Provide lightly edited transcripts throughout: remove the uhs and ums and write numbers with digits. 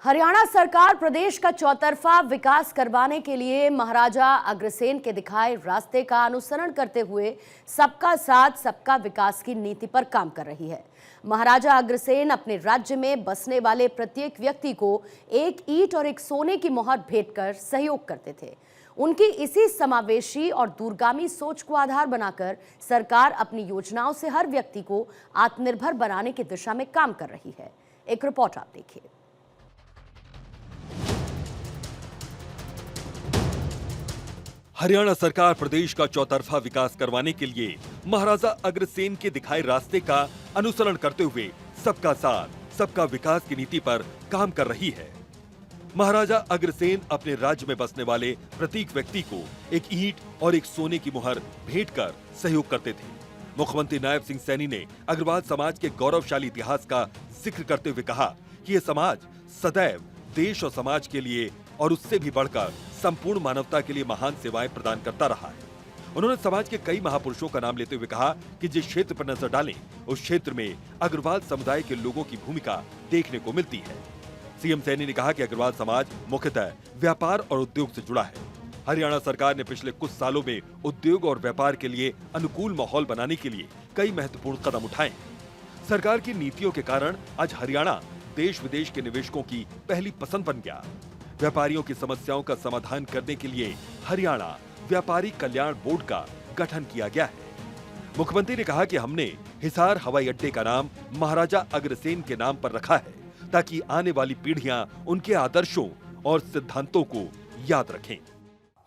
हरियाणा सरकार प्रदेश का चौतरफा विकास करवाने के लिए महाराजा अग्रसेन के दिखाए रास्ते का अनुसरण करते हुए सबका साथ सबका विकास की नीति पर काम कर रही है। महाराजा अग्रसेन अपने राज्य में बसने वाले प्रत्येक व्यक्ति को एक ईंट और एक सोने की मोहर भेंट कर सहयोग करते थे। उनकी इसी समावेशी और दूरगामी सोच को आधार बनाकर सरकार अपनी योजनाओं से हर व्यक्ति को आत्मनिर्भर बनाने की दिशा में काम कर रही है। एक रिपोर्ट आप देखिए। हरियाणा सरकार प्रदेश का चौतरफा विकास करवाने के लिए महाराजा अग्रसेन के दिखाए रास्ते का अनुसरण करते हुए सबका साथ सबका विकास की नीति पर काम कर रही है। महाराजा अग्रसेन अपने राज्य में बसने वाले प्रत्येक व्यक्ति को एक ईंट और एक सोने की मुहर भेंट कर सहयोग करते थे। मुख्यमंत्री नायब सिंह सैनी ने अग्रवाल समाज के गौरवशाली इतिहास का जिक्र करते हुए कहा कि यह समाज सदैव देश और समाज के लिए और उससे भी बढ़कर संपूर्ण मानवता के लिए महान सेवाएं प्रदान करता रहा है। उन्होंने समाज के कई महापुरुषों का नाम लेते हुए कहा कि जिस क्षेत्र पर नजर डालें उस क्षेत्र में अग्रवाल समुदाय के लोगों की भूमिका देखने को मिलती है। सीएम सैनी ने कहा कि अग्रवाल समाज मुख्यतः व्यापार और उद्योग से जुड़ा है। हरियाणा सरकार ने पिछले कुछ सालों में उद्योग और व्यापार के लिए अनुकूल माहौल बनाने के लिए कई महत्वपूर्ण कदम उठाए। सरकार की नीतियों के कारण आज हरियाणा देश विदेश के निवेशकों की पहली पसंद बन गया। व्यापारियों की समस्याओं का समाधान करने के लिए हरियाणा व्यापारी कल्याण बोर्ड का गठन किया गया है। मुख्यमंत्री ने कहा कि हमने हिसार हवाई अड्डे का नाम महाराजा अग्रसेन के नाम पर रखा है ताकि आने वाली पीढ़ियां उनके आदर्शों और सिद्धांतों को याद रखें।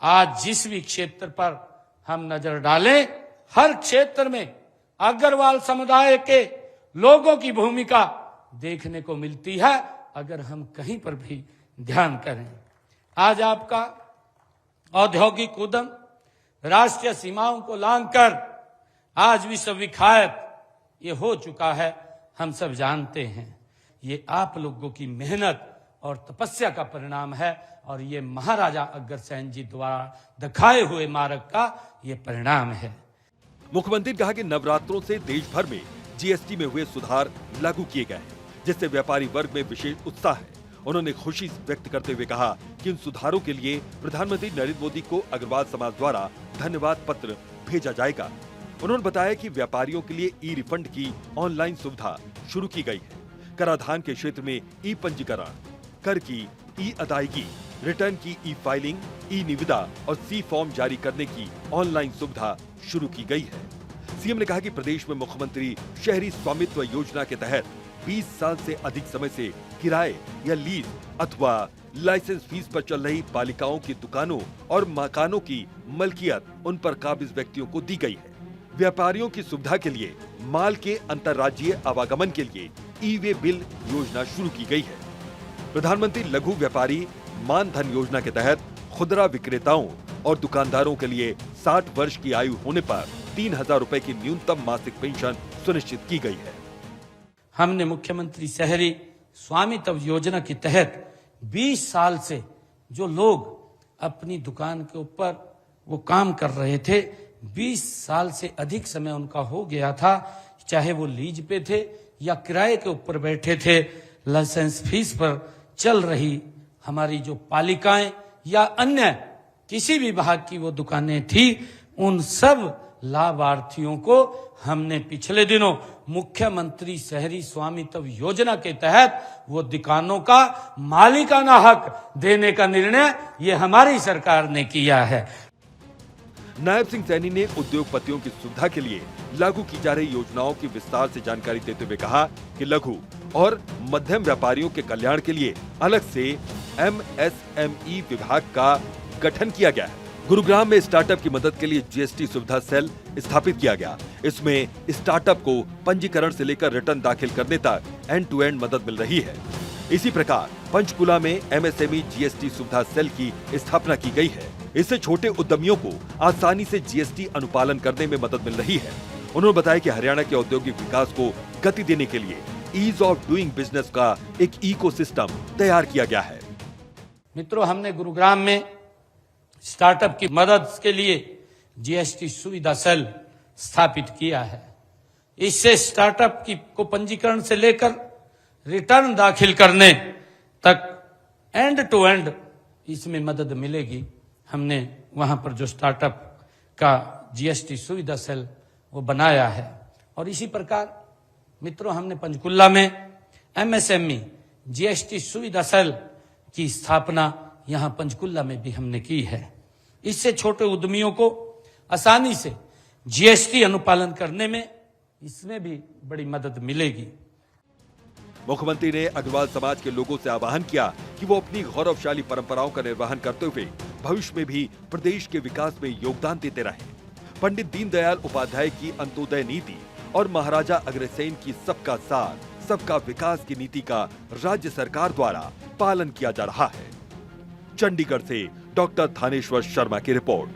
आज जिस भी क्षेत्र पर हम नजर डालें, हर क्षेत्र में अग्रवाल समुदाय के लोगों की भूमिका देखने को मिलती है। अगर हम कहीं पर भी ध्यान करें, आज आपका औद्योगिक उद्यम राष्ट्रीय सीमाओं को लांघकर आज विश्व विख्यात ये हो चुका है, हम सब जानते हैं। ये आप लोगों की मेहनत और तपस्या का परिणाम है और ये महाराजा अग्रसेन जी द्वारा दिखाए हुए मार्ग का ये परिणाम है। मुख्यमंत्री ने कहा कि नवरात्रों से देश भर में जीएसटी में हुए सुधार लागू किए गए हैं, जिससे व्यापारी वर्ग में विशेष उत्साह है। उन्होंने खुशी व्यक्त करते हुए कहा कि इन सुधारों के लिए प्रधानमंत्री नरेंद्र मोदी को अग्रवाल समाज द्वारा धन्यवाद पत्र भेजा जाएगा। उन्होंने बताया कि व्यापारियों के लिए ई रिफंड की ऑनलाइन सुविधा शुरू की गई है। कराधान के क्षेत्र में ई पंजीकरण, कर की ई अदायगी, रिटर्न की ई फाइलिंग, ई निविदा और सी फॉर्म जारी करने की ऑनलाइन सुविधा शुरू की गई है। सीएम ने कहा कि प्रदेश में मुख्यमंत्री शहरी स्वामित्व योजना के तहत 20 साल से अधिक समय से किराए या लीज अथवा लाइसेंस फीस पर चल रही पालिकाओं की दुकानों और मकानों की मलकियत उन पर काबिज व्यक्तियों को दी गई है। व्यापारियों की सुविधा के लिए माल के अंतर्राज्यीय आवागमन के लिए ई वे बिल योजना शुरू की गई है। प्रधानमंत्री लघु व्यापारी मानधन योजना के तहत खुदरा विक्रेताओं और दुकानदारों के लिए 60 वर्ष की आयु होने पर 3,000 रुपए की न्यूनतम मासिक पेंशन सुनिश्चित की गई है। हमने मुख्यमंत्री शहरी स्वामित्व योजना के तहत 20 साल से जो लोग अपनी दुकान के ऊपर वो काम कर रहे थे, 20 साल से अधिक समय उनका हो गया था, चाहे वो लीज पे थे या किराए के ऊपर बैठे थे, लाइसेंस फीस पर चल रही हमारी जो पालिकाएं या अन्य किसी भी विभाग की वो दुकानें थी, उन सब लाभार्थियों को हमने पिछले दिनों मुख्यमंत्री शहरी स्वामित्व योजना के तहत वो दुकानों का मालिकाना हक देने का निर्णय ये हमारी सरकार ने किया है। नायब सिंह सैनी ने उद्योगपतियों की सुविधा के लिए लागू की जा रही योजनाओं की विस्तार से जानकारी देते हुए कहा कि लघु और मध्यम व्यापारियों के कल्याण के लिए अलग से MSME विभाग का गठन किया गया है। गुरुग्राम में स्टार्टअप की मदद के लिए जीएसटी सुविधा सेल स्थापित किया गया। इसमें स्टार्टअप को पंजीकरण से लेकर रिटर्न दाखिल करने तक एंड टू एंड मदद मिल रही है। इसी प्रकार पंचकुला में MSME जीएसटी सुविधा सेल की स्थापना की गई है। इससे छोटे उद्यमियों को आसानी से जीएसटी अनुपालन करने में मदद मिल रही है। उन्होंने बताया कि हरियाणा के औद्योगिक विकास को गति देने के लिए ईज ऑफ डूइंग बिजनेस का एक इकोसिस्टम तैयार किया गया है। मित्रों, हमने गुरुग्राम में स्टार्टअप की मदद के लिए जीएसटी सुविधा सेल स्थापित किया है। इससे स्टार्टअप को पंजीकरण से लेकर रिटर्न दाखिल करने तक एंड टू एंड इसमें मदद मिलेगी। हमने वहां पर जो स्टार्टअप का जीएसटी सुविधा सेल वो बनाया है, और इसी प्रकार मित्रों हमने पंचकुला में एमएसएमई जीएसटी सुविधा सेल की स्थापना यहां पंचकुला में भी हमने की है। इससे छोटे उद्यमियों को आसानी से जीएसटी अनुपालन करने में इसमें भी बड़ी मदद मिलेगी। मुख्यमंत्री ने अग्रवाल समाज के लोगों से आह्वान किया कि वो अपनी गौरवशाली परंपराओं का निर्वहन करते हुए भविष्य में भी प्रदेश के विकास में योगदान देते रहें। पंडित दीनदयाल उपाध्याय की अंत्योदय नीति और महाराजा अग्रसेन की सबका साथ सबका विकास की नीति का राज्य सरकार द्वारा पालन किया जा रहा है। चंडीगढ़ से डॉक्टर थानेश्वर शर्मा की रिपोर्ट।